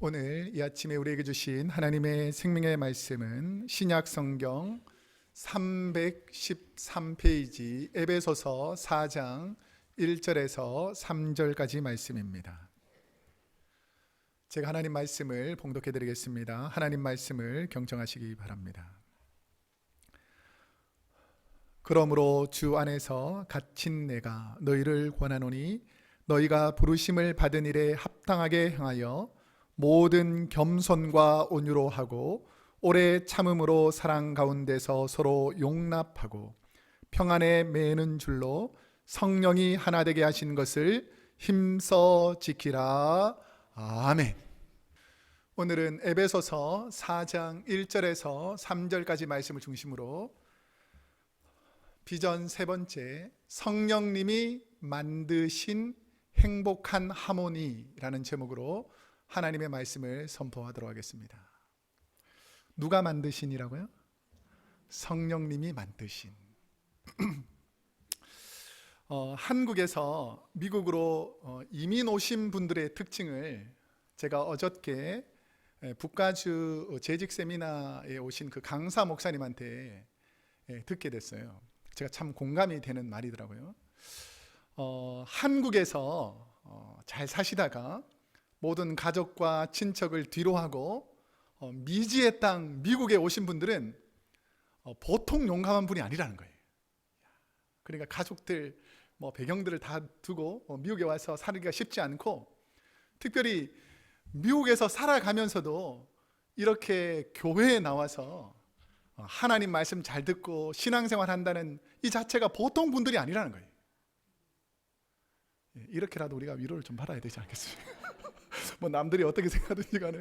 오늘 이 아침에 우리에게 주신 하나님의 생명의 말씀은 신약 성경 313페이지 에베소서 4장 1절에서 3절까지 말씀입니다. 제가 하나님 말씀을 봉독해 드리겠습니다. 하나님 말씀을 경청하시기 바랍니다. 그러므로 주 안에서 갇힌 내가 너희를 권하노니 너희가 부르심을 받은 일에 합당하게 행하여 모든 겸손과 온유로 하고 오래 참음으로 사랑 가운데서 서로 용납하고 평안에 매는 줄로 성령이 하나 되게 하신 것을 힘써 지키라. 아멘. 오늘은 에베소서 4장 1절에서 3절까지 말씀을 중심으로 비전 세 번째, 성령님이 만드신 행복한 하모니라는 제목으로 하나님의 말씀을 선포하도록 하겠습니다. 누가 만드신이라고요? 성령님이 만드신. 한국에서 미국으로 이민 오신 분들의 특징을 제가 어저께 북가주 재직 세미나에 오신 그 강사 목사님한테 듣게 됐어요. 제가 참 공감이 되는 말이더라고요. 한국에서 잘 사시다가 모든 가족과 친척을 뒤로하고 미지의 땅 미국에 오신 분들은 보통 용감한 분이 아니라는 거예요. 그러니까 가족들 배경들을 다 두고 미국에 와서 살기가 쉽지 않고, 특별히 미국에서 살아가면서도 이렇게 교회에 나와서 하나님 말씀 잘 듣고 신앙생활 한다는 이 자체가 보통 분들이 아니라는 거예요. 이렇게라도 우리가 위로를 좀 받아야 되지 않겠습니까? 남들이 어떻게 생각하든지 간에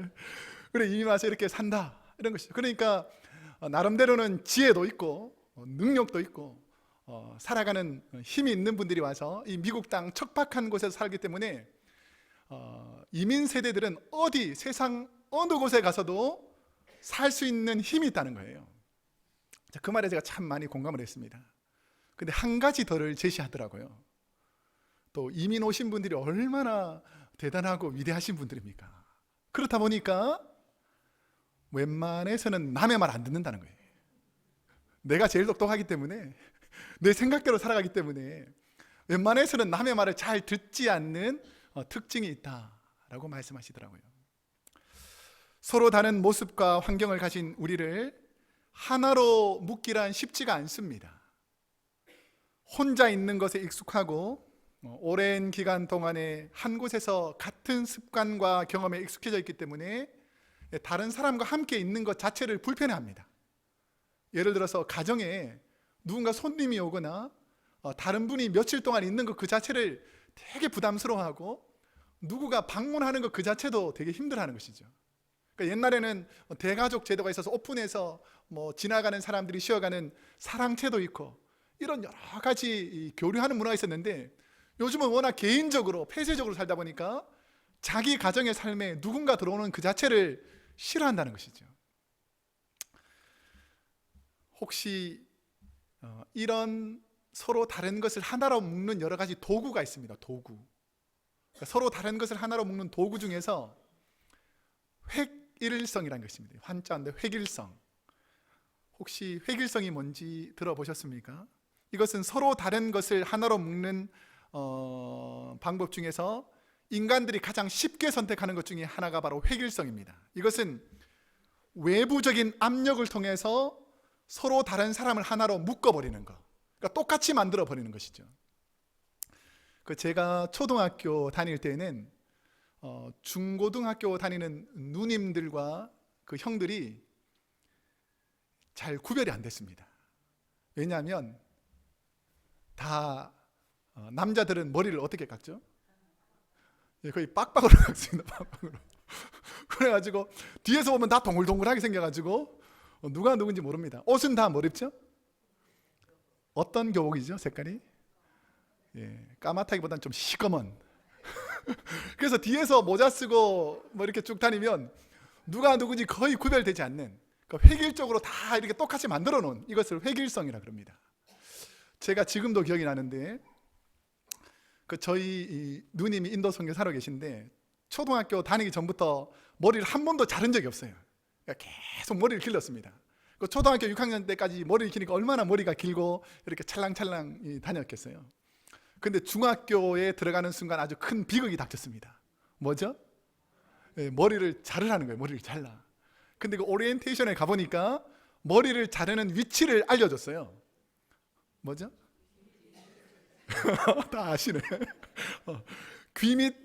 그래, 이미 와서 이렇게 산다 이런 것이죠. 그러니까 나름대로는 지혜도 있고 능력도 있고 살아가는 힘이 있는 분들이 와서 이 미국 땅 척박한 곳에서 살기 때문에 이민 세대들은 세상 어느 곳에 가서도 살 수 있는 힘이 있다는 거예요. 그 말에 제가 참 많이 공감을 했습니다. 근데 한 가지 더를 제시하더라고요. 또 이민 오신 분들이 얼마나 대단하고 위대하신 분들입니까? 그렇다 보니까 웬만해서는 남의 말 안 듣는다는 거예요. 내가 제일 똑똑하기 때문에, 내 생각대로 살아가기 때문에 웬만해서는 남의 말을 잘 듣지 않는 특징이 있다라고 말씀하시더라고요. 서로 다른 모습과 환경을 가진 우리를 하나로 묶기란 쉽지가 않습니다. 혼자 있는 것에 익숙하고 오랜 기간 동안에 한 곳에서 같은 습관과 경험에 익숙해져 있기 때문에 다른 사람과 함께 있는 것 자체를 불편해합니다. 예를 들어서 가정에 누군가 손님이 오거나 다른 분이 며칠 동안 있는 것 그 자체를 되게 부담스러워하고, 누구가 방문하는 것 그 자체도 되게 힘들어하는 것이죠. 그러니까 옛날에는 대가족 제도가 있어서 오픈해서 지나가는 사람들이 쉬어가는 사랑채도 있고 이런 여러 가지 교류하는 문화가 있었는데, 요즘은 워낙 개인적으로 폐쇄적으로 살다 보니까 자기 가정의 삶에 누군가 들어오는 그 자체를 싫어한다는 것이죠. 혹시 이런 서로 다른 것을 하나로 묶는 여러 가지 도구가 있습니다. 도구. 그러니까 서로 다른 것을 하나로 묶는 도구 중에서 획일성이라는 것입니다. 한자인데 획일성. 혹시 획일성이 뭔지 들어보셨습니까? 이것은 서로 다른 것을 하나로 묶는 방법 중에서 인간들이 가장 쉽게 선택하는 것 중에 하나가 바로 획일성입니다. 이것은 외부적인 압력을 통해서 서로 다른 사람을 하나로 묶어버리는 것, 그러니까 똑같이 만들어버리는 것이죠. 제가 초등학교 다닐 때는 중고등학교 다니는 누님들과 그 형들이 잘 구별이 안 됐습니다. 왜냐하면 다 남자들은 머리를 어떻게 깎죠? 거의 빡빡으로 깎습니다. 빡빡으로. 그래가지고 뒤에서 보면 다 동글동글하게 생겨가지고 누가 누군지 모릅니다. 옷은 다 뭐 입죠? 어떤 교복이죠? 색깔이? 까맣다기보다는 좀 시꺼먼. 그래서 뒤에서 모자 쓰고 이렇게 쭉 다니면 누가 누군지 거의 구별되지 않는, 그러니까 획일적으로 다 이렇게 똑같이 만들어 놓은, 이것을 획일성이라 그럽니다. 제가 지금도 기억이 나는데, 저희 누님이 인도 선교사로 계신데 초등학교 다니기 전부터 머리를 한 번도 자른 적이 없어요. 그러니까 계속 머리를 길렀습니다. 그 초등학교 6학년 때까지 머리를 기니까 얼마나 머리가 길고 이렇게 찰랑찰랑 다녔겠어요. 근데 중학교에 들어가는 순간 아주 큰 비극이 닥쳤습니다. 뭐죠? 머리를 자르라는 거예요. 머리를 잘라. 근데 그 오리엔테이션에 가보니까 머리를 자르는 위치를 알려줬어요. 뭐죠? 다 아시네. 귀 밑,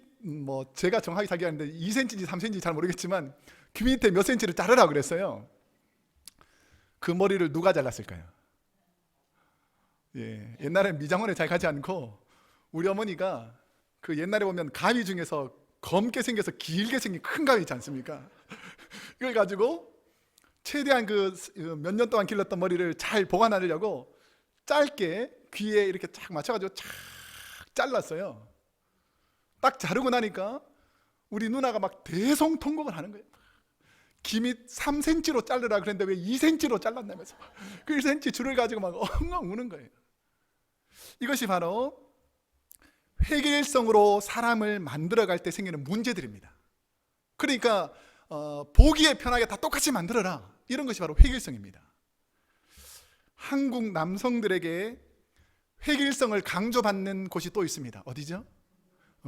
제가 정확히 자기하는데 2cm인지 3cm인지 잘 모르겠지만 귀 밑에 몇 cm를 자르라고 그랬어요. 그 머리를 누가 잘랐을까요? 옛날엔 미장원에 잘 가지 않고 우리 어머니가 그 옛날에 보면 가위 중에서 검게 생겨서 길게 생긴 큰 가위 있지 않습니까? 이걸 가지고 최대한 그 몇 년 동안 길렀던 머리를 잘 보관하려고 짧게 귀에 이렇게 쫙 맞춰가지고 쫙 잘랐어요. 딱 자르고 나니까 우리 누나가 막 대성통곡을 하는 거예요. 귀 밑 3cm로 자르라 그랬는데 왜 2cm로 잘랐냐면서 그 1cm 줄을 가지고 막 엉엉 우는 거예요. 이것이 바로 획일성으로 사람을 만들어갈 때 생기는 문제들입니다. 그러니까 보기에 편하게 다 똑같이 만들어라, 이런 것이 바로 획일성입니다. 한국 남성들에게 획일성을 강조받는 곳이 또 있습니다. 어디죠?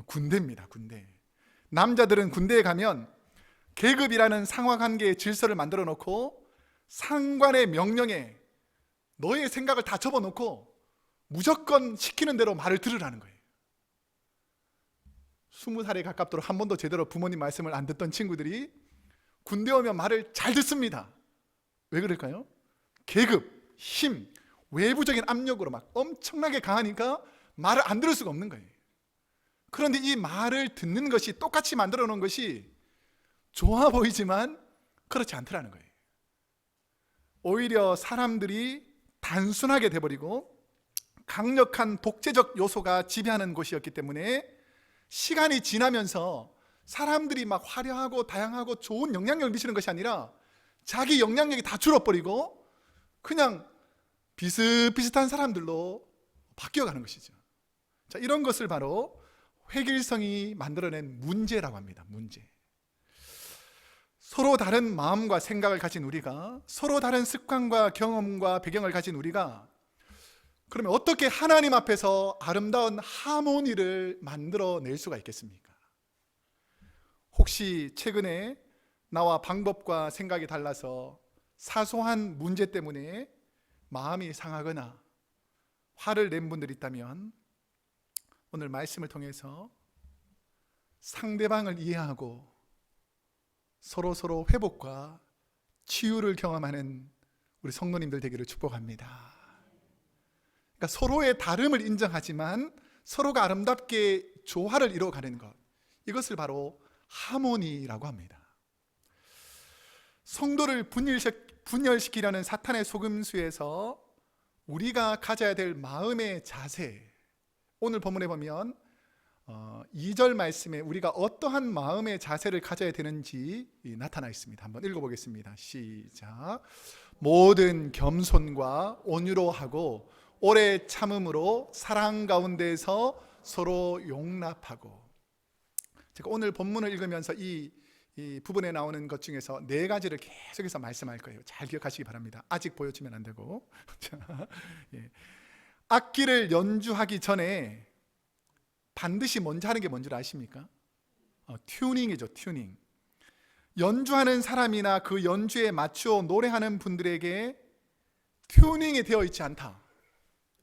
군대입니다. 군대. 남자들은 군대에 가면 계급이라는 상하관계의 질서를 만들어 놓고 상관의 명령에 너의 생각을 다 접어놓고 무조건 시키는 대로 말을 들으라는 거예요. 20살에 가깝도록 한 번도 제대로 부모님 말씀을 안 듣던 친구들이 군대 오면 말을 잘 듣습니다. 왜 그럴까요? 계급, 힘, 외부적인 압력으로 막 엄청나게 강하니까 말을 안 들을 수가 없는 거예요. 그런데 이 말을 듣는 것이, 똑같이 만들어 놓은 것이 좋아 보이지만 그렇지 않더라는 거예요. 오히려 사람들이 단순하게 돼버리고 강력한 독재적 요소가 지배하는 곳이었기 때문에 시간이 지나면서 사람들이 막 화려하고 다양하고 좋은 영향력을 미치는 것이 아니라 자기 영향력이 다 줄어버리고 그냥 비슷비슷한 사람들로 바뀌어가는 것이죠. 자, 이런 것을 바로 획일성이 만들어낸 문제라고 합니다. 문제. 서로 다른 마음과 생각을 가진 우리가, 서로 다른 습관과 경험과 배경을 가진 우리가 그러면 어떻게 하나님 앞에서 아름다운 하모니를 만들어낼 수가 있겠습니까? 혹시 최근에 나와 방법과 생각이 달라서 사소한 문제 때문에 마음이 상하거나 화를 낸 분들이 있다면 오늘 말씀을 통해서 상대방을 이해하고 서로 회복과 치유를 경험하는 우리 성도님들 되기를 축복합니다. 그러니까 서로의 다름을 인정하지만 서로가 아름답게 조화를 이루어가는 것, 이것을 바로 하모니라고 합니다. 성도를 분열시키려는 사탄의 속임수에서 우리가 가져야 될 마음의 자세, 오늘 본문에 보면 2절 말씀에 우리가 어떠한 마음의 자세를 가져야 되는지 나타나 있습니다. 한번 읽어보겠습니다. 시작. 모든 겸손과 온유로 하고 오래 참음으로 사랑 가운데서 서로 용납하고. 제가 오늘 본문을 읽으면서 이 부분에 나오는 것 중에서 4가지를 계속해서 말씀할 거예요. 잘 기억하시기 바랍니다. 아직 보여주면 안 되고. 악기를 연주하기 전에 반드시 먼저 하는 게 뭔지 아십니까? 튜닝이죠. 튜닝. 연주하는 사람이나 그 연주에 맞추어 노래하는 분들에게 튜닝이 되어 있지 않다,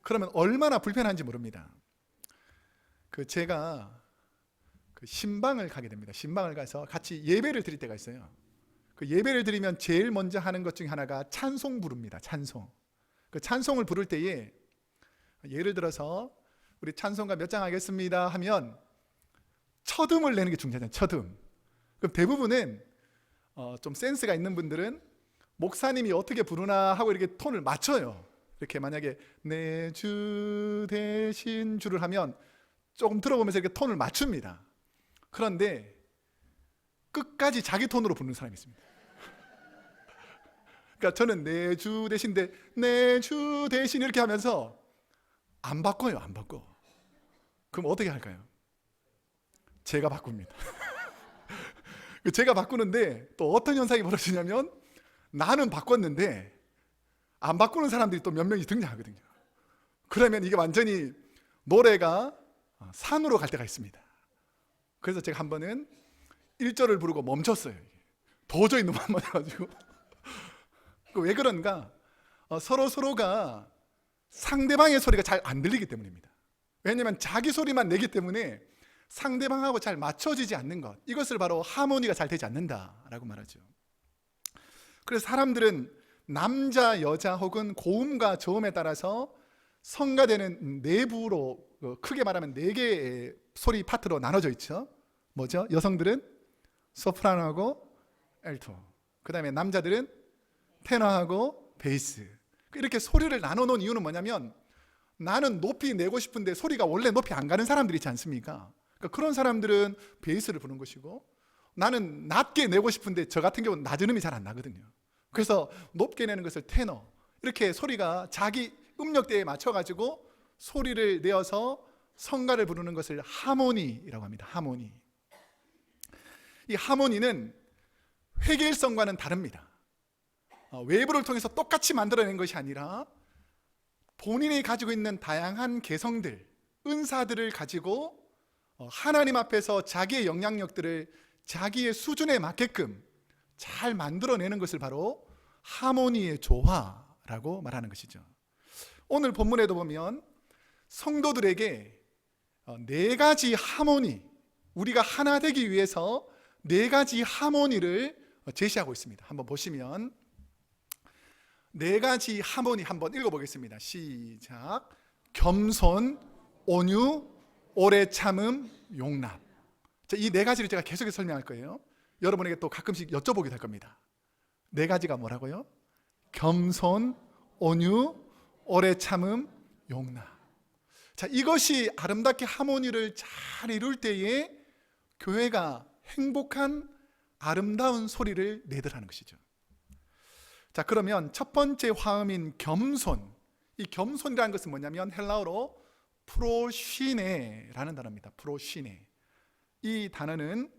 그러면 얼마나 불편한지 모릅니다. 제가 신방을 가게 됩니다. 신방을 가서 같이 예배를 드릴 때가 있어요. 그 예배를 드리면 제일 먼저 하는 것 중에 하나가 찬송 부릅니다. 찬송. 그 찬송을 부를 때에 예를 들어서 우리 찬송가 몇 장 하겠습니다 하면 첫음을 내는 게 중요하잖아요. 첫음. 그럼 대부분은 좀 센스가 있는 분들은 목사님이 어떻게 부르나 하고 이렇게 톤을 맞춰요. 이렇게 만약에 내 주 대신 주를 하면 조금 들어보면서 이렇게 톤을 맞춥니다. 그런데 끝까지 자기 톤으로 부르는 사람이 있습니다. 그러니까 저는 내 주 대신데 내 주 대신 이렇게 하면서 안 바꿔요. 안 바꿔. 그럼 어떻게 할까요? 제가 바꿉니다. 제가 바꾸는데 또 어떤 현상이 벌어지냐면 나는 바꿨는데 안 바꾸는 사람들이 또 몇 명이 등장하거든요. 그러면 이게 완전히 노래가 산으로 갈 때가 있습니다. 그래서 제가 한 번은 1절을 부르고 멈췄어요. 도저히 너무 안 맞아가지고. 왜 그런가? 서로가 상대방의 소리가 잘 안 들리기 때문입니다. 왜냐하면 자기 소리만 내기 때문에 상대방하고 잘 맞춰지지 않는 것, 이것을 바로 하모니가 잘 되지 않는다라고 말하죠. 그래서 사람들은 남자, 여자 혹은 고음과 저음에 따라서 성가되는 내부로 크게 말하면 4개의 소리 파트로 나눠져 있죠. 뭐죠? 여성들은 소프라노하고 알토, 그 다음에 남자들은 테너하고 베이스. 이렇게 소리를 나눠 놓은 이유는 뭐냐면 나는 높이 내고 싶은데 소리가 원래 높이 안 가는 사람들이 있지 않습니까? 그러니까 그런 사람들은 베이스를 부는 것이고, 나는 낮게 내고 싶은데 저 같은 경우는 낮은 음이 잘 안 나거든요. 그래서 높게 내는 것을 테너, 이렇게 소리가 자기 음역대에 맞춰가지고 소리를 내어서 성가를 부르는 것을 하모니라고 합니다. 하모니. 이 하모니는 획일성과는 다릅니다. 외부를 통해서 똑같이 만들어낸 것이 아니라 본인이 가지고 있는 다양한 개성들, 은사들을 가지고 하나님 앞에서 자기의 영향력들을 자기의 수준에 맞게끔 잘 만들어내는 것을 바로 하모니의 조화라고 말하는 것이죠. 오늘 본문에도 보면 성도들에게 4가지 하모니, 우리가 하나 되기 위해서 4가지 하모니를 제시하고 있습니다. 한번 보시면 4가지 하모니 한번 읽어보겠습니다. 시작. 겸손, 온유, 오래 참음, 용납. 이 4가지를 제가 계속해서 설명할 거예요. 여러분에게 또 가끔씩 여쭤보게 될 겁니다. 4가지가 뭐라고요? 겸손, 온유, 오래 참음, 용납. 자, 이것이 아름답게 하모니를 잘 이룰 때에 교회가 행복한 아름다운 소리를 내더라는 것이죠. 자, 그러면 첫 번째 화음인 겸손. 이 겸손이라는 것은 뭐냐면 헬라어로 프로시네라는 단어입니다. 프로시네. 이 단어는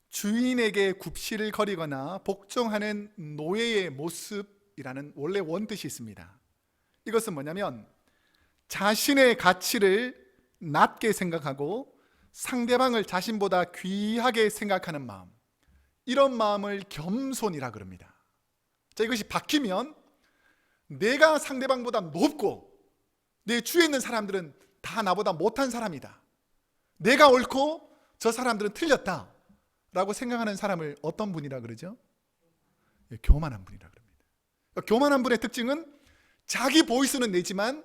주인에게 굽시를 거리거나 복종하는 노예의 모습이라는 원래 원뜻이 있습니다. 이것은 뭐냐면 자신의 가치를 낮게 생각하고 상대방을 자신보다 귀하게 생각하는 마음, 이런 마음을 겸손이라 그럽니다. 자, 이것이 바뀌면 내가 상대방보다 높고 내 주위에 있는 사람들은 다 나보다 못한 사람이다, 내가 옳고 저 사람들은 틀렸다 라고 생각하는 사람을 어떤 분이라 그러죠? 교만한 분이라 그럽니다. 교만한 분의 특징은 자기 보이스는 내지만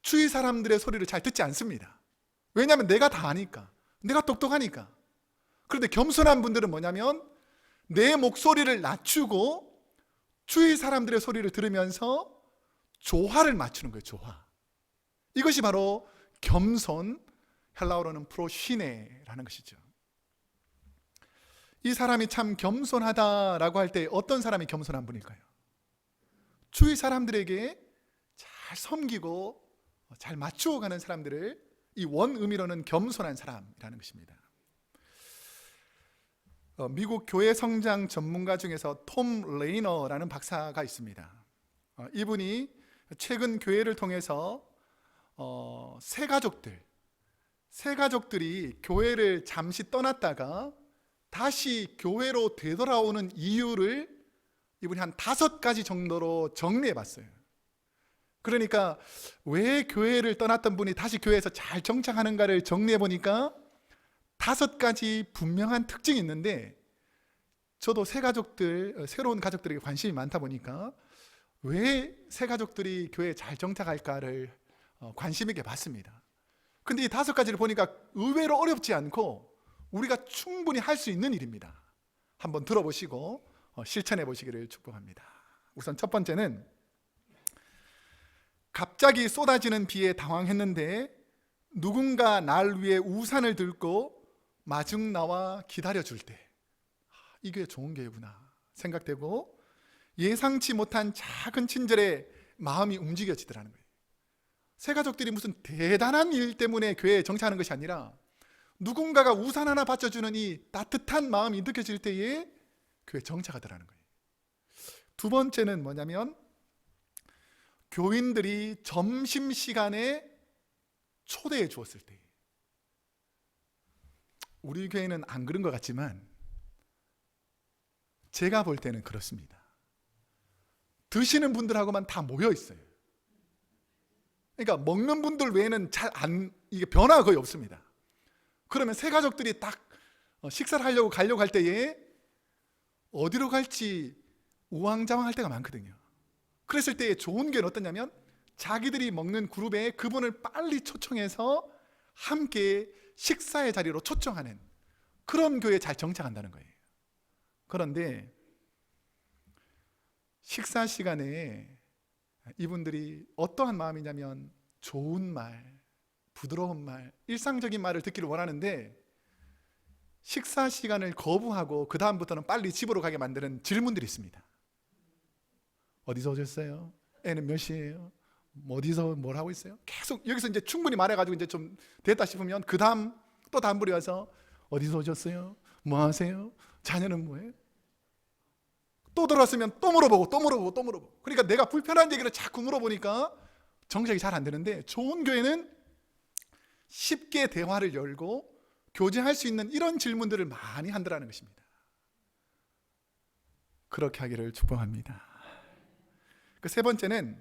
주위 사람들의 소리를 잘 듣지 않습니다. 왜냐하면 내가 다 아니까, 내가 똑똑하니까. 그런데 겸손한 분들은 뭐냐면 내 목소리를 낮추고 주위 사람들의 소리를 들으면서 조화를 맞추는 거예요. 조화. 이것이 바로 겸손, 헬라어로는 프로시네라는 것이죠. 이 사람이 참 겸손하다라고 할 때 어떤 사람이 겸손한 분일까요? 주위 사람들에게 잘 섬기고 잘 맞추어 가는 사람들을 이 원의미로는 겸손한 사람이라는 것입니다. 미국 교회 성장 전문가 중에서 톰 레이너라는 박사가 있습니다. 이분이 최근 교회를 통해서 새 가족들이 교회를 잠시 떠났다가 다시 교회로 되돌아오는 이유를 이분이 한 5가지 정도로 정리해 봤어요. 그러니까 왜 교회를 떠났던 분이 다시 교회에서 잘 정착하는가를 정리해 보니까 5가지 분명한 특징이 있는데, 저도 새로운 가족들에게 관심이 많다 보니까 왜 새 가족들이 교회에 잘 정착할까를 관심 있게 봤습니다. 근데 이 5가지를 보니까 의외로 어렵지 않고 우리가 충분히 할 수 있는 일입니다. 한번 들어보시고 실천해 보시기를 축복합니다. 우선 첫 번째는 갑자기 쏟아지는 비에 당황했는데 누군가 날 위해 우산을 들고 마중 나와 기다려줄 때, 이 교회 좋은 교회구나 생각되고 예상치 못한 작은 친절에 마음이 움직여지더라는 거예요. 새 가족들이 무슨 대단한 일 때문에 교회에 정착하는 것이 아니라 누군가가 우산 하나 받쳐주는 이 따뜻한 마음이 느껴질 때에 교회 정착하더라는 거예요. 두 번째는 뭐냐면 교인들이 점심시간에 초대해 주었을 때. 우리 교회는 안 그런 것 같지만 제가 볼 때는 그렇습니다. 드시는 분들하고만 다 모여 있어요. 그러니까 먹는 분들 외에는 이게 변화가 거의 없습니다. 그러면 새 가족들이 딱 식사를 하려고 가려고 할 때에 어디로 갈지 우왕좌왕할 때가 많거든요. 그랬을 때 좋은 게 어떠냐면 자기들이 먹는 그룹에 그분을 빨리 초청해서 함께 식사의 자리로 초청하는 그런 교회에 잘 정착한다는 거예요. 그런데 식사 시간에 이분들이 어떠한 마음이냐면 좋은 말, 부드러운 말, 일상적인 말을 듣기를 원하는데 식사 시간을 거부하고 그 다음부터는 빨리 집으로 가게 만드는 질문들이 있습니다. 어디서 오셨어요? 애는 몇 시예요? 어디서 뭘 하고 있어요? 계속 여기서 이제 충분히 말해가지고 이제 좀 됐다 싶으면 그 다음 또 다음 분이 와서 어디서 오셨어요? 뭐 하세요? 자녀는 뭐예요? 또 들어왔으면 또 물어보고 또 물어보고 또 물어보고. 그러니까 내가 불편한 얘기를 자꾸 물어보니까 정색이 잘 안 되는데 좋은 교회는 쉽게 대화를 열고 교제할 수 있는 이런 질문들을 많이 한다는 것입니다. 그렇게 하기를 축복합니다. 그 세 번째는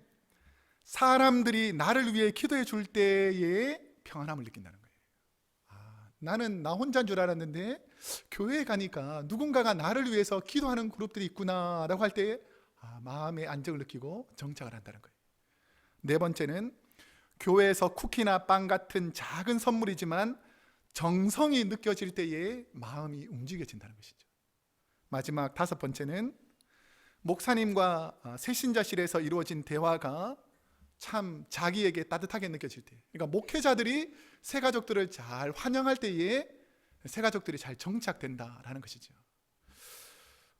사람들이 나를 위해 기도해 줄 때에 평안함을 느낀다는 거예요. 나는 나 혼자인 줄 알았는데 교회에 가니까 누군가가 나를 위해서 기도하는 그룹들이 있구나 라고 할 때에 마음의 안정을 느끼고 정착을 한다는 거예요. 네 번째는 교회에서 쿠키나 빵 같은 작은 선물이지만 정성이 느껴질 때에 마음이 움직여진다는 것이죠. 마지막 다섯 번째는 목사님과 새신자실에서 이루어진 대화가 참 자기에게 따뜻하게 느껴질 때, 그러니까 목회자들이 새 가족들을 잘 환영할 때에 새 가족들이 잘 정착된다라는 것이죠.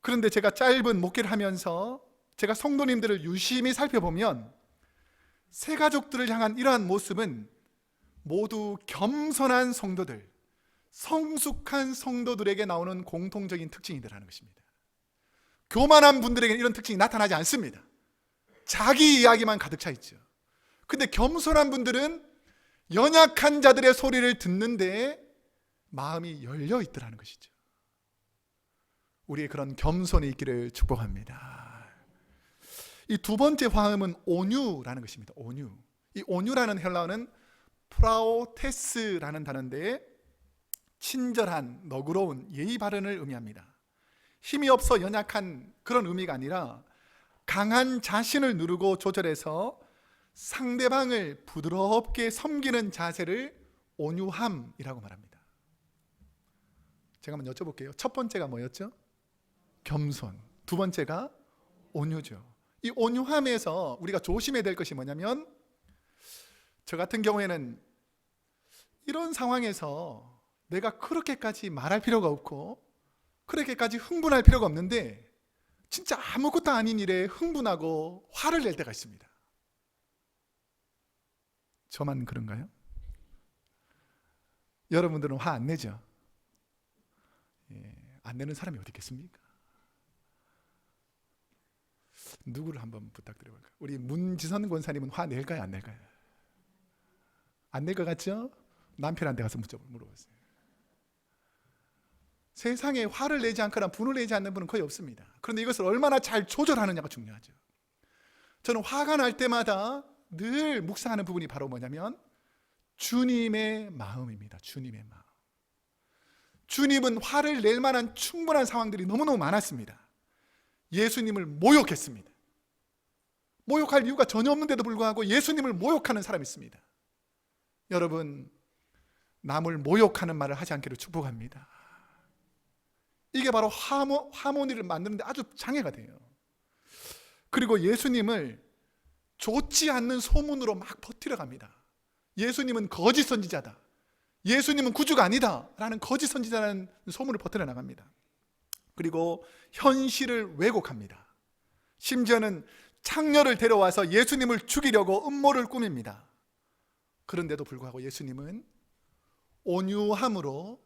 그런데 제가 짧은 목회를 하면서 제가 성도님들을 유심히 살펴보면 새 가족들을 향한 이러한 모습은 모두 겸손한 성도들, 성숙한 성도들에게 나오는 공통적인 특징이라는 것입니다. 교만한 분들에게는 이런 특징이 나타나지 않습니다. 자기 이야기만 가득 차 있죠. 근데 겸손한 분들은 연약한 자들의 소리를 듣는데 마음이 열려 있더라는 것이죠. 우리의 그런 겸손이 있기를 축복합니다. 이 두 번째 화음은 온유라는 것입니다. 온유. 이 온유라는 헬라어는 프라오테스라는 단어인데 친절한, 너그러운, 예의 바른을 의미합니다. 힘이 없어 연약한 그런 의미가 아니라 강한 자신을 누르고 조절해서 상대방을 부드럽게 섬기는 자세를 온유함이라고 말합니다. 제가 한번 여쭤볼게요. 첫 번째가 뭐였죠? 겸손. 두 번째가 온유죠. 이 온유함에서 우리가 조심해야 될 것이 뭐냐면 저 같은 경우에는 이런 상황에서 내가 그렇게까지 말할 필요가 없고 그렇게까지 흥분할 필요가 없는데 진짜 아무것도 아닌 일에 흥분하고 화를 낼 때가 있습니다. 저만 그런가요? 여러분들은 화 안 내죠? 안 내는 사람이 어디 있겠습니까? 누구를 한번 부탁드려볼까요? 우리 문지선 권사님은 화 낼까요? 안 낼까요? 안 낼 것 같죠? 남편한테 가서 물어보세요. 세상에 화를 내지 않거나 분을 내지 않는 분은 거의 없습니다. 그런데 이것을 얼마나 잘 조절하느냐가 중요하죠. 저는 화가 날 때마다 늘 묵상하는 부분이 바로 뭐냐면 주님의 마음입니다. 주님의 마음. 주님은 화를 낼 만한 충분한 상황들이 너무너무 많았습니다. 예수님을 모욕했습니다. 모욕할 이유가 전혀 없는데도 불구하고 예수님을 모욕하는 사람이 있습니다. 여러분, 남을 모욕하는 말을 하지 않기를 축복합니다. 이게 바로 하모니를 만드는데 아주 장애가 돼요. 그리고 예수님을 좋지 않는 소문으로 막 퍼뜨려 갑니다. 예수님은 거짓 선지자다. 예수님은 구주가 아니다 라는 거짓 선지자라는 소문을 퍼뜨려 나갑니다. 그리고 현실을 왜곡합니다. 심지어는 창녀를 데려와서 예수님을 죽이려고 음모를 꾸밉니다. 그런데도 불구하고 예수님은 온유함으로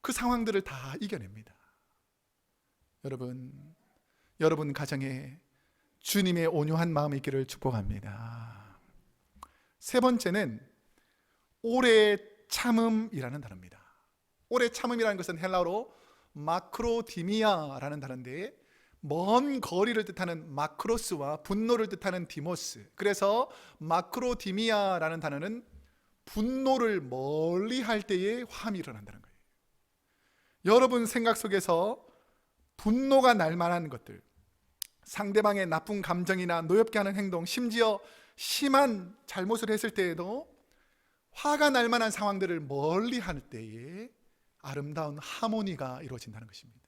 그 상황들을 다 이겨냅니다. 여러분 가정에 주님의 온유한 마음이 있기를 축복합니다. 세 번째는 오래 참음이라는 단어입니다. 오래 참음이라는 것은 헬라어로 마크로디미아라는 단어인데, 먼 거리를 뜻하는 마크로스와 분노를 뜻하는 디모스, 그래서 마크로디미아라는 단어는 분노를 멀리 할 때에 화함이 일어난다는 거예요. 여러분 생각 속에서 분노가 날 만한 것들, 상대방의 나쁜 감정이나 노엽게 하는 행동, 심지어 심한 잘못을 했을 때에도 화가 날 만한 상황들을 멀리 할 때에 아름다운 하모니가 이루어진다는 것입니다.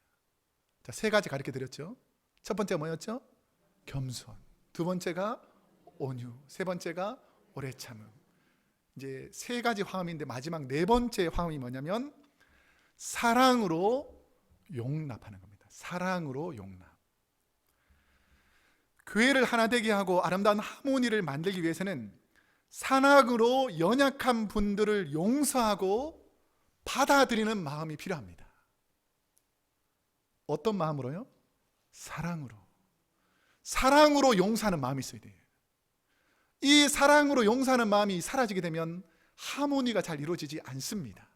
자, 세 가지 가르쳐 드렸죠. 첫 번째가 뭐였죠? 겸손. 두 번째가 온유. 세 번째가 오래 참음. 이제 세 가지 화음인데 마지막 네 번째 화음이 뭐냐면 사랑으로 용납하는 겁니다. 사랑으로 용납. 교회를 하나 되게 하고 아름다운 하모니를 만들기 위해서는 사랑으로 연약한 분들을 용서하고 받아들이는 마음이 필요합니다. 어떤 마음으로요? 사랑으로. 사랑으로 용서하는 마음이 있어야 돼요. 이 사랑으로 용서하는 마음이 사라지게 되면 하모니가 잘 이루어지지 않습니다.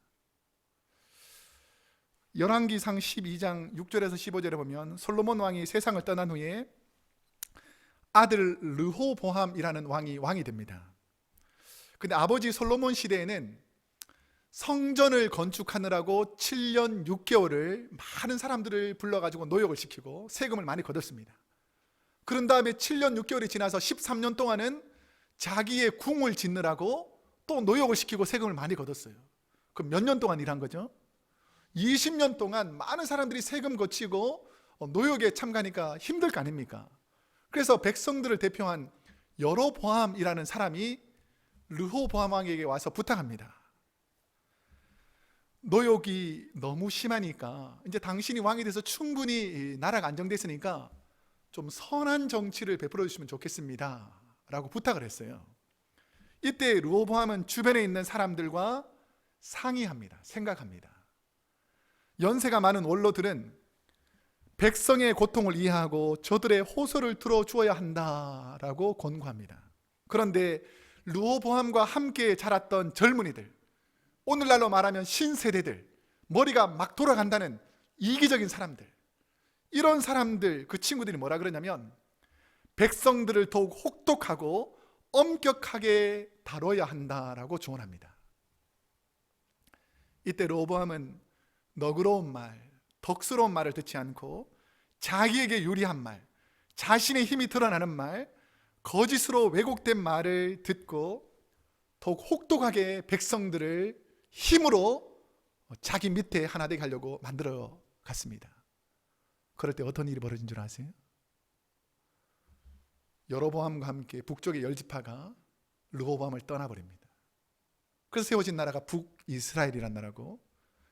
열왕기상 12장 6절에서 15절에 보면 솔로몬 왕이 세상을 떠난 후에 아들 르호보암이라는 왕이 됩니다. 근데 아버지 솔로몬 시대에는 성전을 건축하느라고 7년 6개월을 많은 사람들을 불러가지고 노역을 시키고 세금을 많이 거뒀습니다. 그런 다음에 7년 6개월이 지나서 13년 동안은 자기의 궁을 짓느라고 또 노역을 시키고 세금을 많이 거뒀어요. 그럼 몇 년 동안 일한 거죠? 20년 동안 많은 사람들이 세금 거치고 노역에 참가하니까 힘들 거 아닙니까? 그래서 백성들을 대표한 여로보암이라는 사람이 르호보암 왕에게 와서 부탁합니다. 노역이 너무 심하니까 이제 당신이 왕이 돼서 충분히 나라가 안정됐으니까 좀 선한 정치를 베풀어 주시면 좋겠습니다 라고 부탁을 했어요. 이때 르호보암은 주변에 있는 사람들과 상의합니다. 생각합니다. 연세가 많은 원로들은 백성의 고통을 이해하고 저들의 호소를 들어주어야 한다라고 권고합니다. 그런데 르호보암과 함께 자랐던 젊은이들, 오늘날로 말하면 신세대들, 머리가 막 돌아간다는 이기적인 사람들, 이런 사람들, 그 친구들이 뭐라 그러냐면 백성들을 더욱 혹독하고 엄격하게 다뤄야 한다라고 조언합니다. 이때 르호보암은 너그러운 말, 덕스러운 말을 듣지 않고 자기에게 유리한 말, 자신의 힘이 드러나는 말, 거짓으로 왜곡된 말을 듣고 더욱 혹독하게 백성들을 힘으로 자기 밑에 하나 되게 하려고 만들어 갔습니다. 그럴 때 어떤 일이 벌어진 줄 아세요? 여로보암과 함께 북쪽의 10지파가 르호보암을 떠나버립니다. 그래서 세워진 나라가 북이스라엘이라는 나라고,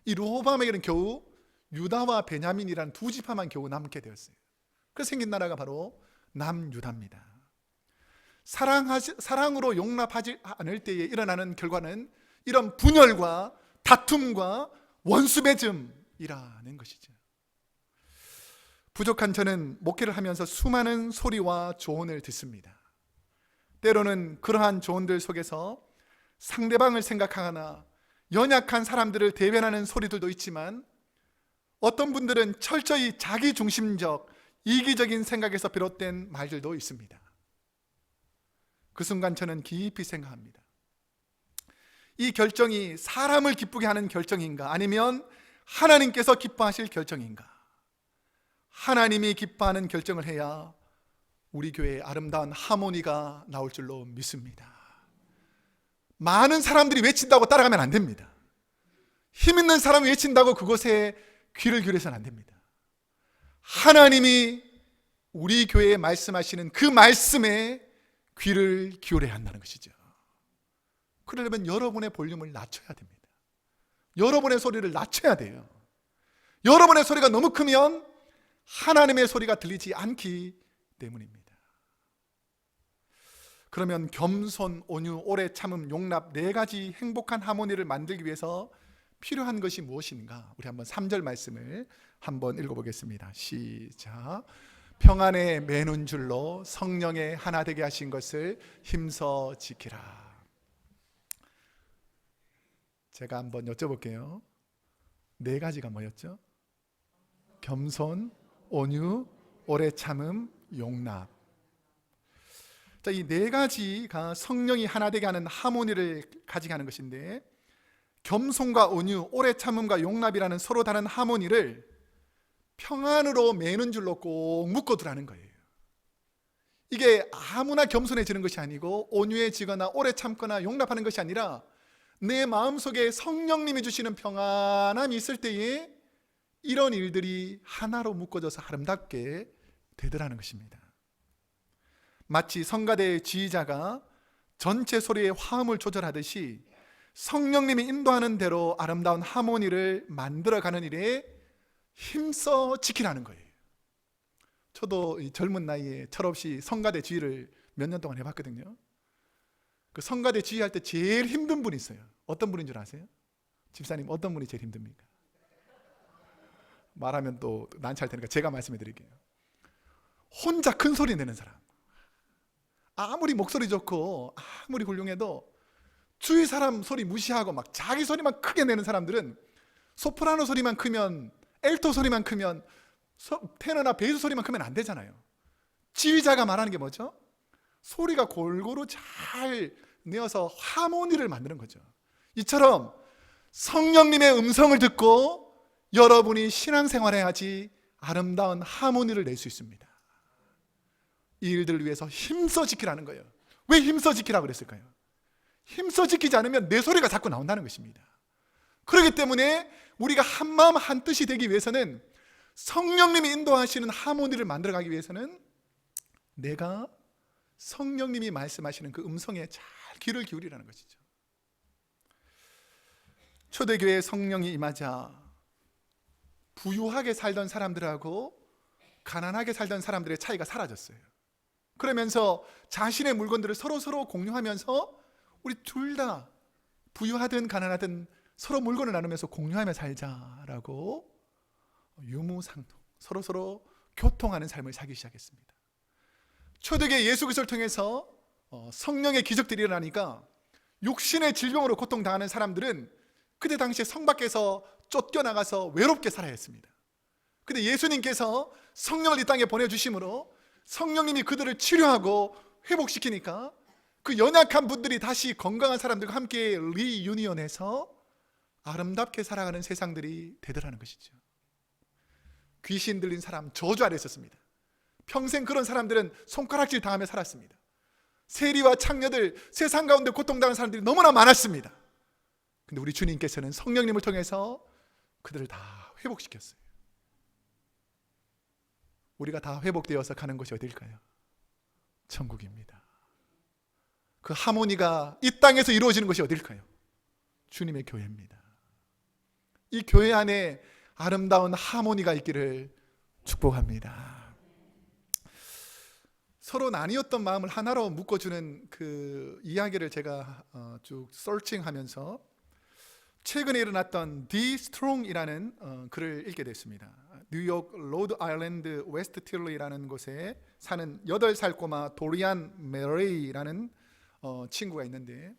이 르호보암에게는 겨우 유다와 베냐민이라는 두 지파만 겨우 남게 되었어요. 그래서 생긴 나라가 바로 남유다입니다. 사랑으로 용납하지 않을 때에 일어나는 결과는 이런 분열과 다툼과 원수매즘이라는 것이죠. 부족한 저는 목회를 하면서 수많은 소리와 조언을 듣습니다. 때로는 그러한 조언들 속에서 상대방을 생각하거나 연약한 사람들을 대변하는 소리들도 있지만, 어떤 분들은 철저히 자기중심적 이기적인 생각에서 비롯된 말들도 있습니다. 그 순간 저는 깊이 생각합니다. 이 결정이 사람을 기쁘게 하는 결정인가, 아니면 하나님께서 기뻐하실 결정인가? 하나님이 기뻐하는 결정을 해야 우리 교회에 아름다운 하모니가 나올 줄로 믿습니다. 많은 사람들이 외친다고 따라가면 안 됩니다. 힘 있는 사람이 외친다고 그것에 귀를 기울여서는 안 됩니다. 하나님이 우리 교회에 말씀하시는 그 말씀에 귀를 기울여야 한다는 것이죠. 그러려면 여러분의 볼륨을 낮춰야 됩니다. 여러분의 소리를 낮춰야 돼요. 여러분의 소리가 너무 크면 하나님의 소리가 들리지 않기 때문입니다. 그러면 겸손, 온유, 오래 참음, 용납, 네 가지 행복한 하모니를 만들기 위해서 필요한 것이 무엇인가? 우리 한번 3절 말씀을 한번 읽어보겠습니다. 시작. 평안에 매는 줄로 성령의 하나 되게 하신 것을 힘써 지키라. 제가 한번 여쭤볼게요. 네 가지가 뭐였죠? 겸손, 온유, 오래 참음, 용납. 자, 이 네 가지가 성령이 하나 되게 하는 하모니를 가지게 하는 것인데, 겸손과 온유, 오래 참음과 용납이라는 서로 다른 하모니를 평안으로 매는 줄로 꼭 묶어두라는 거예요. 이게 아무나 겸손해지는 것이 아니고 온유해지거나 오래 참거나 용납하는 것이 아니라 내 마음속에 성령님이 주시는 평안함이 있을 때에 이런 일들이 하나로 묶어져서 아름답게 되더라는 것입니다. 마치 성가대의 지휘자가 전체 소리의 화음을 조절하듯이 성령님이 인도하는 대로 아름다운 하모니를 만들어가는 일에 힘써 지키라는 거예요. 저도 이 젊은 나이에 철없이 성가대 지휘를 몇 년 동안 해봤거든요. 그 성가대 지휘할 때 제일 힘든 분이 있어요. 어떤 분인 줄 아세요? 집사님, 어떤 분이 제일 힘듭니까? 말하면 또 난처할 테니까 제가 말씀해 드릴게요. 혼자 큰 소리 내는 사람. 아무리 목소리 좋고 아무리 훌륭해도 주위 사람 소리 무시하고 막 자기 소리만 크게 내는 사람들은 소프라노 소리만 크면, 엘토 소리만 크면, 테너나 베이스 소리만 크면 안 되잖아요. 지휘자가 말하는 게 뭐죠? 소리가 골고루 잘 내어서 하모니를 만드는 거죠. 이처럼 성령님의 음성을 듣고 여러분이 신앙생활해야지 아름다운 하모니를 낼 수 있습니다. 이 일들을 위해서 힘써 지키라는 거예요. 왜 힘써 지키라고 그랬을까요? 힘써 지키지 않으면 내 소리가 자꾸 나온다는 것입니다. 그렇기 때문에 우리가 한마음 한뜻이 되기 위해서는, 성령님이 인도하시는 하모니를 만들어가기 위해서는 내가 성령님이 말씀하시는 그 음성에 잘 귀를 기울이라는 것이죠. 초대교회에 성령이 임하자 부유하게 살던 사람들하고 가난하게 살던 사람들의 차이가 사라졌어요. 그러면서 자신의 물건들을 서로 공유하면서 우리 둘 다 부유하든 가난하든 서로 물건을 나누면서 공유하며 살자라고 유무상통, 서로 교통하는 삶을 살기 시작했습니다. 초대교회 예수 그리스도를 통해서 성령의 기적들이 일어나니까 육신의 질병으로 고통당하는 사람들은 그때 당시에 성 밖에서 쫓겨나가서 외롭게 살아야 했습니다. 근데 예수님께서 성령을 이 땅에 보내주심으로 성령님이 그들을 치료하고 회복시키니까 그 연약한 분들이 다시 건강한 사람들과 함께 리유니언해서 아름답게 살아가는 세상들이 되더라는 것이죠. 귀신 들린 사람 저주 아래 있었습니다. 평생 그런 사람들은 손가락질 당하며 살았습니다. 세리와 창녀들, 세상 가운데 고통당하는 사람들이 너무나 많았습니다. 근데 우리 주님께서는 성령님을 통해서 그들을 다 회복시켰어요. 우리가 다 회복되어서 가는 곳이 어딜까요? 천국입니다. 그 하모니가 이 땅에서 이루어지는 것이 어딜까요? 주님의 교회입니다. 이 교회 안에 아름다운 하모니가 있기를 축복합니다. 서로 나뉘었던 마음을 하나로 묶어주는 그 이야기를 제가 쭉 서칭하면서 최근에 일어났던 The Strong이라는 글을 읽게 됐습니다. 뉴욕 로드 아일랜드 웨스트 틸리라는 곳에 사는 8살 꼬마 도리안 메레이라는 친구가 있는데,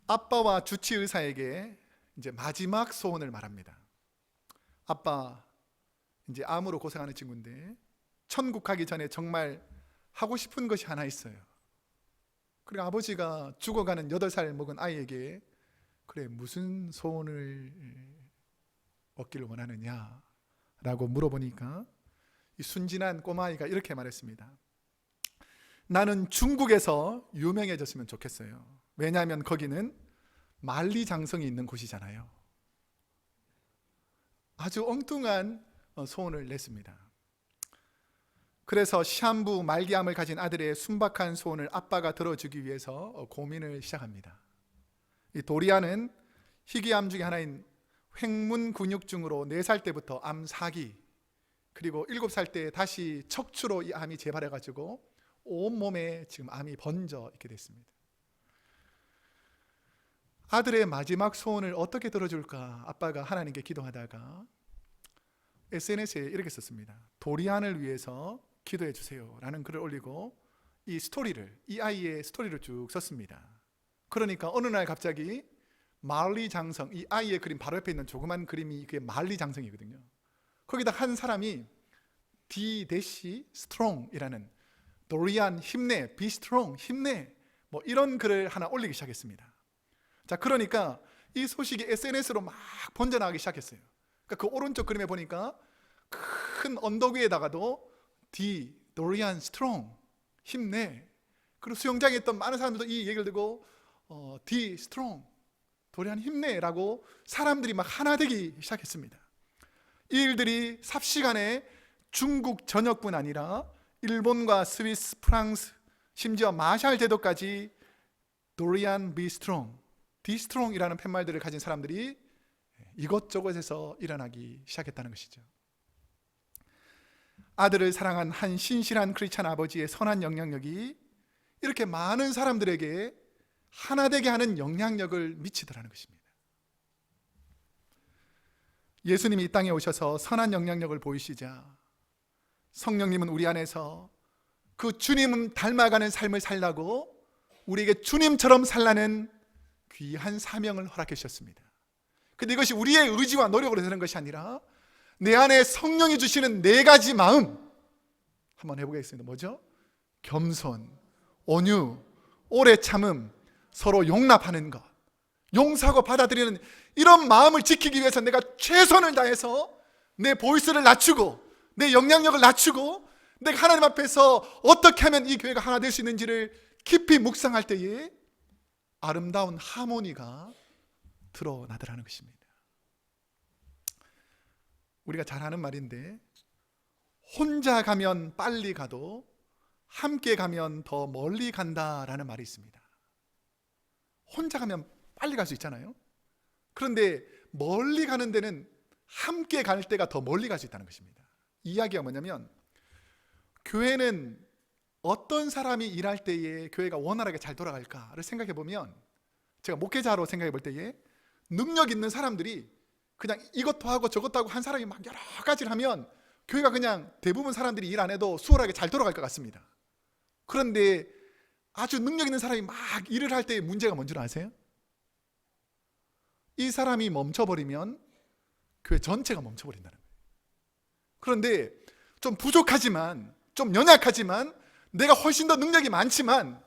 아빠와 주치의사에게 이제 마지막 소원을 말합니다. 아빠, 이제 암으로 고생하는 친구인데 천국 가기 전에 정말 하고 싶은 것이 하나 있어요. 그리고 아버지가 죽어가는 8살 먹은 아이에게 그래, 무슨 소원을 얻기를 원하느냐 라고 물어보니까 이 순진한 꼬마아이가 이렇게 말했습니다. 나는 중국에서 유명해졌으면 좋겠어요. 왜냐하면 거기는 만리장성이 있는 곳이잖아요. 아주 엉뚱한 소원을 냈습니다. 그래서 시한부 말기암을 가진 아들의 순박한 소원을 아빠가 들어주기 위해서 고민을 시작합니다. 이 도리안은 희귀암 중에 하나인 횡문근육증으로 4살 때부터 암 4기, 그리고 7살 때 다시 척추로 이 암이 재발해가지고 온몸에 지금 암이 번져 있게 됐습니다. 아들의 마지막 소원을 어떻게 들어줄까 아빠가 하나님께 기도하다가 SNS에 이렇게 썼습니다. 도리안을 위해서 기도해 주세요 라는 글을 올리고 이 아이의 스토리를 쭉 썼습니다. 그러니까 어느 날 갑자기 말리 장성, 이 아이의 그림 바로 옆에 있는 조그만 그림이 그게 말리 장성이거든요. 거기다 한 사람이 D-strong이라는 도리안 힘내, be strong 힘내, 뭐 이런 글을 하나 올리기 시작했습니다. 자, 그러니까 이 소식이 SNS로 막 번져나가기 시작했어요. 그러니까 그 오른쪽 그림에 보니까 큰 언덕 위에다가도 도리안 스트롱 힘내. 그리고 수영장에 있던 많은 사람들도 이 얘기를 듣고 스트롱 도리안 힘내라고 사람들이 막 하나 되기 시작했습니다. 이 일들이 삽시간에 중국 전역뿐 아니라 일본과 스위스, 프랑스, 심지어 마샬 제도까지 도리안 be strong, D-strong이라는 팻말들을 가진 사람들이 이곳저곳에서 일어나기 시작했다는 것이죠. 아들을 사랑한 한 신실한 크리스찬 아버지의 선한 영향력이 이렇게 많은 사람들에게 하나 되게 하는 영향력을 미치더라는 것입니다. 예수님이 이 땅에 오셔서 선한 영향력을 보이시자 성령님은 우리 안에서 그 주님을 닮아가는 삶을 살라고 우리에게 주님처럼 살라는 귀한 사명을 허락해 주셨습니다. 근데 이것이 우리의 의지와 노력으로 되는 것이 아니라 내 안에 성령이 주시는 4가지 마음 한번 해보겠습니다. 뭐죠? 겸손, 온유, 오래 참음, 서로 용납하는 것, 용서하고 받아들이는 이런 마음을 지키기 위해서 내가 최선을 다해서 내 보이스를 낮추고 내 영향력을 낮추고 내가 하나님 앞에서 어떻게 하면 이 교회가 하나 될 수 있는지를 깊이 묵상할 때에 아름다운 하모니가 드러나더라는 것입니다. 우리가 잘 아는 말인데 혼자 가면 빨리 가도 함께 가면 더 멀리 간다라는 말이 있습니다. 혼자 가면 빨리 갈 수 있잖아요. 그런데 멀리 가는 데는 함께 갈 때가 더 멀리 갈 수 있다는 것입니다. 이야기가 뭐냐면 교회는 어떤 사람이 일할 때에 교회가 원활하게 잘 돌아갈까를 생각해 보면 제가 목회자로 생각해 볼 때에 능력 있는 사람들이 그냥 이것도 하고 저것도 하고 한 사람이 막 여러 가지를 하면 교회가 그냥 대부분 사람들이 일 안 해도 수월하게 잘 돌아갈 것 같습니다. 그런데 아주 능력 있는 사람이 막 일을 할 때의 문제가 뭔 줄 아세요? 이 사람이 멈춰버리면 교회 전체가 멈춰버린다는 거예요. 그런데 좀 부족하지만 좀 연약하지만 내가 훨씬 더 능력이 많지만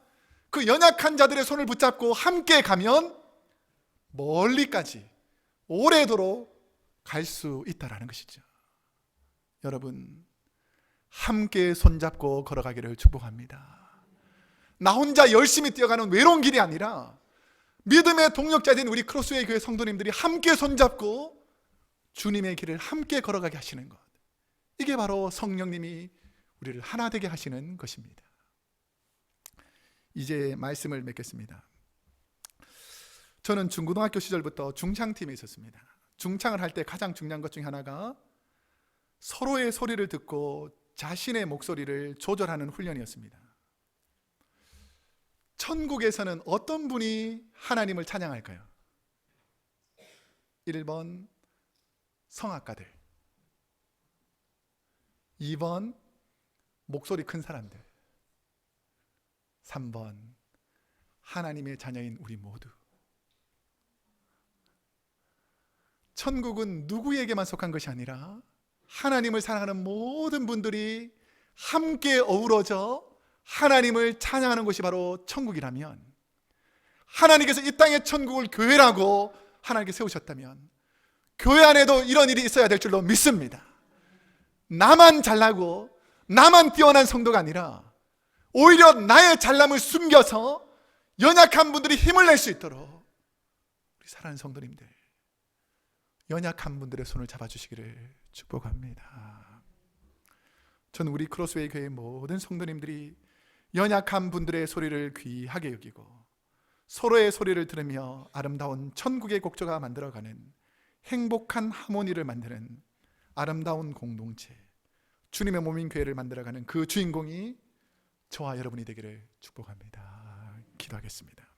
그 연약한 자들의 손을 붙잡고 함께 가면 멀리까지 오래도록 갈 수 있다는 것이죠. 여러분 함께 손잡고 걸어가기를 축복합니다. 나 혼자 열심히 뛰어가는 외로운 길이 아니라 믿음의 동력자인 우리 크로스웨이 교회 성도님들이 함께 손잡고 주님의 길을 함께 걸어가게 하시는 것, 이게 바로 성령님이 우리를 하나 되게 하시는 것입니다. 이제 말씀을 맺겠습니다. 저는 중고등학교 시절부터 중창팀에 있었습니다. 중창을 할 때 가장 중요한 것 중에 하나가 서로의 소리를 듣고 자신의 목소리를 조절하는 훈련이었습니다. 천국에서는 어떤 분이 하나님을 찬양할까요? 1번 성악가들, 2번 목소리 큰 사람들, 3번 하나님의 자녀인 우리 모두. 천국은 누구에게만 속한 것이 아니라 하나님을 사랑하는 모든 분들이 함께 어우러져 하나님을 찬양하는 것이 바로 천국이라면, 하나님께서 이 땅의 천국을 교회라고 하나님께 세우셨다면 교회 안에도 이런 일이 있어야 될 줄로 믿습니다. 나만 잘나고 나만 뛰어난 성도가 아니라 오히려 나의 잘남을 숨겨서 연약한 분들이 힘을 낼 수 있도록 우리 사랑하는 성도님들, 연약한 분들의 손을 잡아주시기를 축복합니다. 저는 우리 크로스웨이 교회 모든 성도님들이 연약한 분들의 소리를 귀하게 여기고 서로의 소리를 들으며 아름다운 천국의 곡조가 만들어가는 행복한 하모니를 만드는 아름다운 공동체, 주님의 몸인 교회를 만들어가는 그 주인공이 저와 여러분이 되기를 축복합니다. 기도하겠습니다.